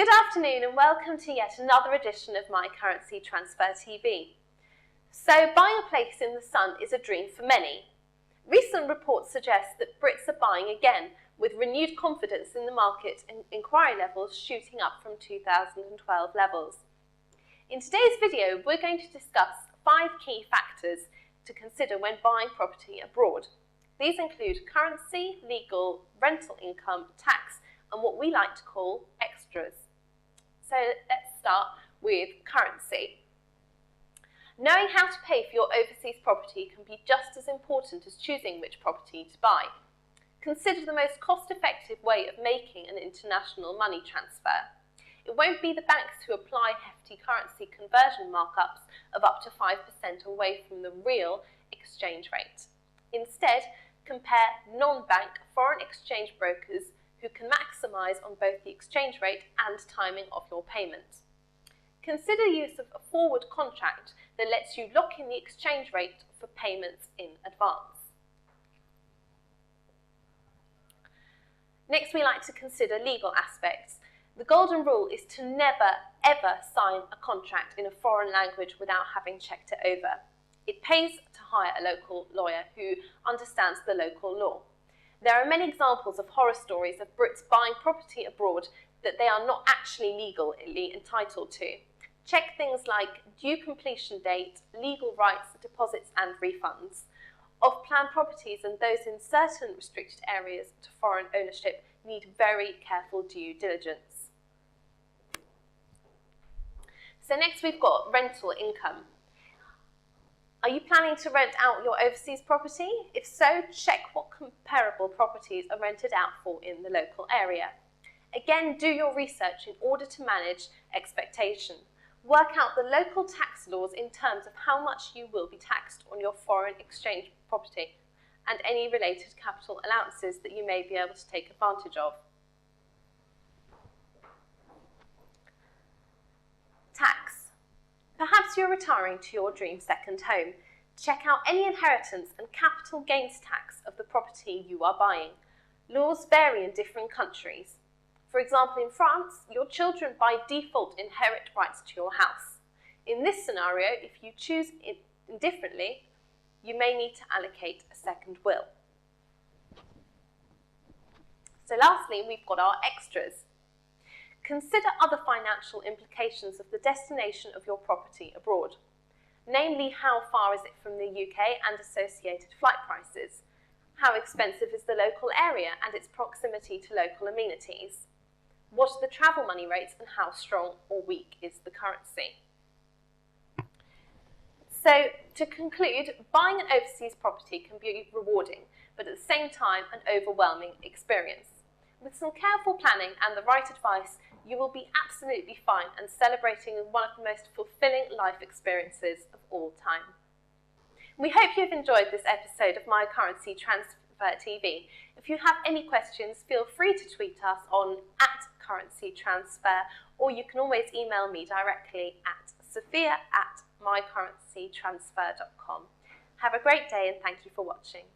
Good afternoon and welcome to yet another edition of My Currency Transfer TV. So, buying a place in the sun is a dream for many. Recent reports suggest that Brits are buying again, with renewed confidence in the market and inquiry levels shooting up from 2012 levels. In today's video, we're going to discuss 5 key factors to consider when buying property abroad. These include currency, legal, rental income, tax, and what we like to call extras. So let's start with currency. Knowing how to pay for your overseas property can be just as important as choosing which property to buy. Consider the most cost-effective way of making an international money transfer. It won't be the banks who apply hefty currency conversion markups of up to 5% away from the real exchange rate. Instead, compare non-bank foreign exchange brokers who can maximise on both the exchange rate and timing of your payment. Consider use of a forward contract that lets you lock in the exchange rate for payments in advance. Next, we like to consider legal aspects. The golden rule is to never, ever sign a contract in a foreign language without having checked it over. It pays to hire a local lawyer who understands the local law. There are many examples of horror stories of Brits buying property abroad that they are not actually legally entitled to. Check things like due completion date, legal rights, deposits and refunds. Off-plan properties and those in certain restricted areas to foreign ownership need very careful due diligence. So next we've got rental income. Are you planning to rent out your overseas property? If so, check what comparable properties are rented out for in the local area. Again, do your research in order to manage expectation. Work out the local tax laws in terms of how much you will be taxed on your foreign exchange property and any related capital allowances that you may be able to take advantage of. Tax. Perhaps you're retiring to your dream second home. Check out any inheritance and capital gains tax of the property you are buying. Laws vary in different countries. For example, in France, your children by default inherit rights to your house. In this scenario, if you choose it differently, you may need to allocate a second will. So lastly, we've got our extras. Consider other financial implications of the destination of your property abroad. Namely, how far is it from the UK and associated flight prices? How expensive is the local area and its proximity to local amenities? What are the travel money rates and how strong or weak is the currency? So, to conclude, buying an overseas property can be rewarding, but at the same time an overwhelming experience. With some careful planning and the right advice, you will be absolutely fine and celebrating one of the most fulfilling life experiences of all time. We hope you've enjoyed this episode of My Currency Transfer TV. If you have any questions, feel free to tweet us on @CurrencyTransfer, or you can always email me directly at sophia@MyCurrencyTransfer.com. Have a great day and thank you for watching.